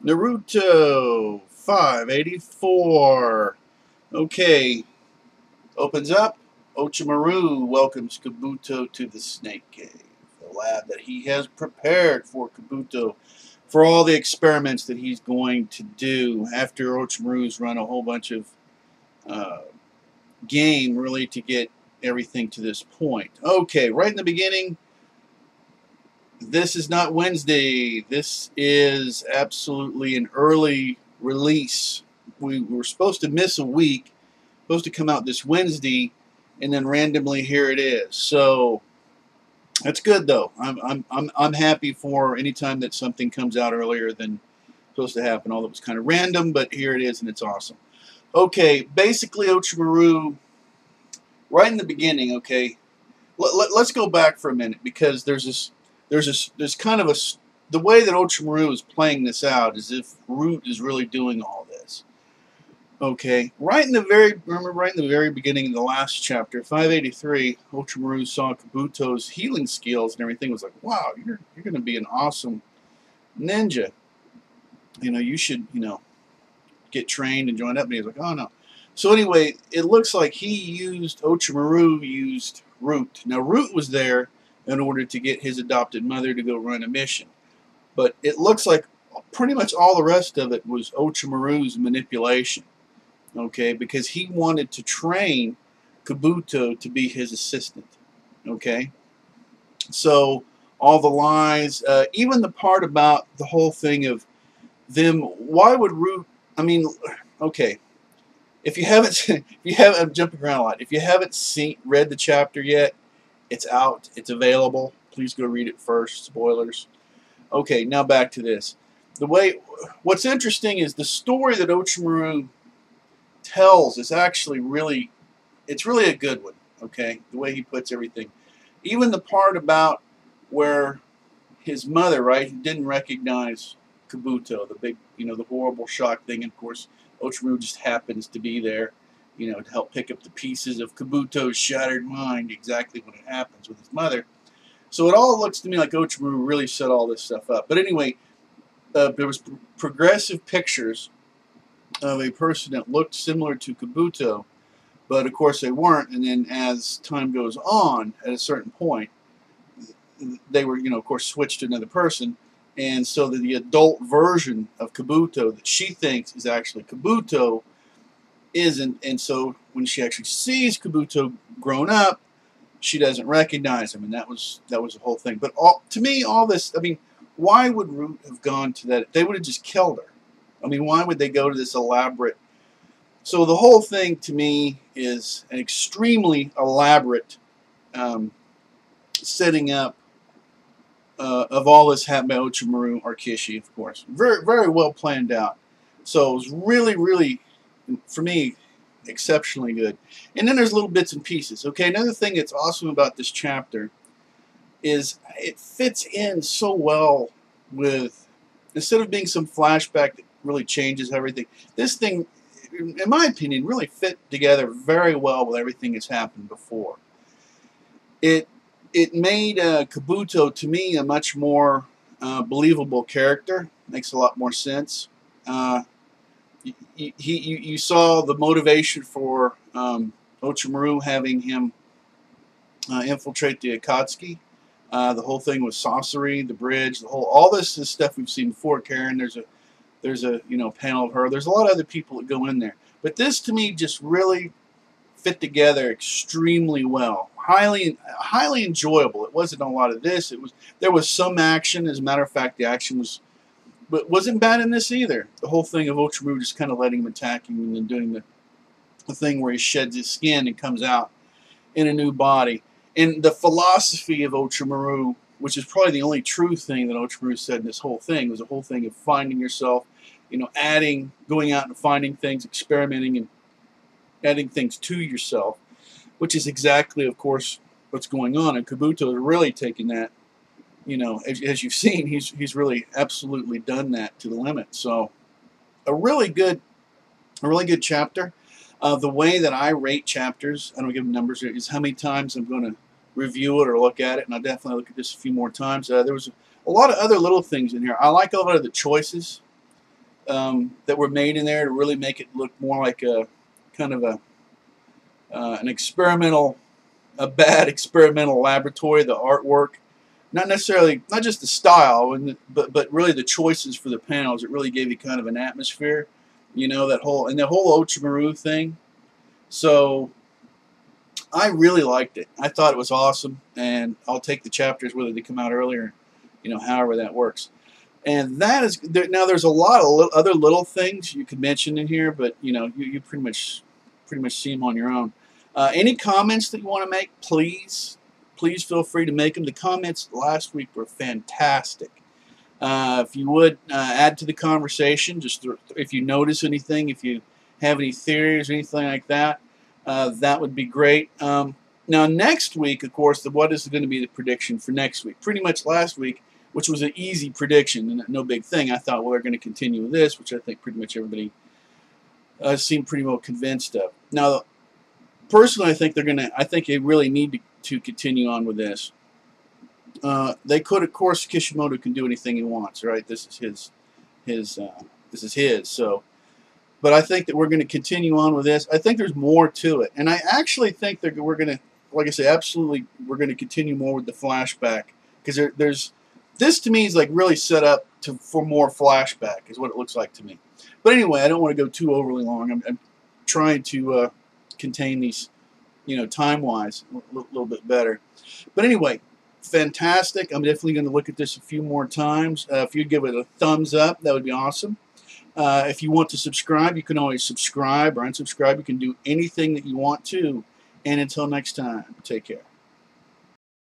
Naruto 584. Okay, opens up. Ochimaru welcomes Kabuto to the Snake Cave, the lab that he has prepared for Kabuto for all the experiments that he's going to do after Ochimaru's run a whole bunch of game really to get everything to this point. Okay, right in the beginning, this is not Wednesday. This is absolutely an early release. We were supposed to miss a week, supposed to come out this Wednesday, and then randomly here it is. So that's good though. I'm happy for any time that something comes out earlier than supposed to happen. Although it was kind of random, but here it is and it's awesome. Okay, basically Ochimaru, right in the beginning. Okay, let's go back for a minute because there's kind of the way that Ochimaru is playing this out is if Root is really doing all this. Okay, right in the very beginning of the last chapter, 583, Ochimaru saw Kabuto's healing skills and everything. Was like, wow, you're going to be an awesome ninja. You know, you should, get trained and join up. And he was like, oh no. So anyway, it looks like Ochimaru used Root. Now Root was there in order to get his adopted mother to go run a mission. But it looks like pretty much all the rest of it was Ochimaru's manipulation. Okay, because he wanted to train Kabuto to be his assistant. Okay, so all the lies, even the part about the whole thing of them, why would Root, I mean, okay, if you haven't, I'm jumping around a lot. If you haven't read the chapter yet, it's out, it's available. Please go read it first, spoilers. Okay, now back to this. What's interesting is the story that Ochimaru tells is actually it's really a good one. Okay, the way he puts everything, even the part about where his mother, right, didn't recognize Kabuto, the big, the horrible shock thing. And of course, Ochimaru just happens to be there, to help pick up the pieces of Kabuto's shattered mind exactly when it happens with his mother. So it all looks to me like Ochimaru really set all this stuff up. But anyway, there was progressive pictures of a person that looked similar to Kabuto, but of course they weren't. And then as time goes on, at a certain point, they were, of course, switched to another person. And so the adult version of Kabuto that she thinks is actually Kabuto isn't. And so when she actually sees Kabuto grown up, she doesn't recognize him. And that was the whole thing. But to me, all this, I mean, why would Root have gone to that? They would have just killed her. I mean, why would they go to this elaborate? So the whole thing to me is an extremely elaborate setting up of all this happened by Ochimaru or Kishi, of course. Very, very well planned out. So it was really, really, for me, exceptionally good. And then there's little bits and pieces. Okay, another thing that's awesome about this chapter is it fits in so well with, instead of being some flashback that really changes everything, this thing, in my opinion, really fit together very well with everything that's happened before. It made Kabuto, to me, a much more believable character. Makes a lot more sense. You saw the motivation for Ochimaru having him infiltrate the Akatsuki. The whole thing with sorcery, the bridge, all this is stuff we've seen before. Karen, there's a panel of her. There's a lot of other people that go in there, but this to me just really fit together extremely well. Highly enjoyable. It wasn't a lot of this. There was some action. As a matter of fact, the action wasn't bad in this either. The whole thing of Ochimaru just kind of letting him attack him and then doing the thing where he sheds his skin and comes out in a new body. And the philosophy of Ochimaru, which is probably the only true thing that Ochimaru said in this whole thing, was the whole thing of finding yourself, going out and finding things, experimenting and adding things to yourself, which is exactly, of course, what's going on. And Kabuto is really taking that, as you've seen, he's really absolutely done that to the limit. So a really good chapter. The way that I rate chapters, I don't give them numbers, is how many times I'm going to review it or look at it, and I'll definitely look at this a few more times. There was a lot of other little things in here. I like a lot of the choices that were made in there to really make it look more like a kind of an experimental, a bad experimental laboratory. The artwork, not necessarily, not just the style, but really the choices for the panels. It really gave you kind of an atmosphere, you know, that whole Ochimaru thing. So I really liked it. I thought it was awesome, and I'll take the chapters whether they come out earlier, you know, however that works. And that is now. There's a lot of other little things you could mention in here, but you know, you pretty much see them on your own. Any comments that you want to make, please feel free to make them. The comments last week were fantastic. If you would add to the conversation, just if you notice anything, if you have any theories or anything like that, that would be great. Now next week, of course, what is going to be the prediction for next week? Pretty much last week, which was an easy prediction and no big thing. I thought, well, they're going to continue with this, which I think pretty much everybody seemed pretty well convinced of. Now, personally, I think they're going to. I think they really need to continue on with this. They could, of course, Kishimoto can do anything he wants, right? This is his. So, but I think that we're going to continue on with this. I think there's more to it, and I actually think that we're going to, like I say, absolutely, we're going to continue more with the flashback because there's. This to me is like really set up for more flashback, is what it looks like to me. But anyway, I don't want to go too overly long. I'm trying to contain these, you know, time-wise a little bit better. But anyway, fantastic. I'm definitely going to look at this a few more times. If you'd give it a thumbs up, that would be awesome. If you want to subscribe, you can always subscribe or unsubscribe. You can do anything that you want to. And until next time, take care.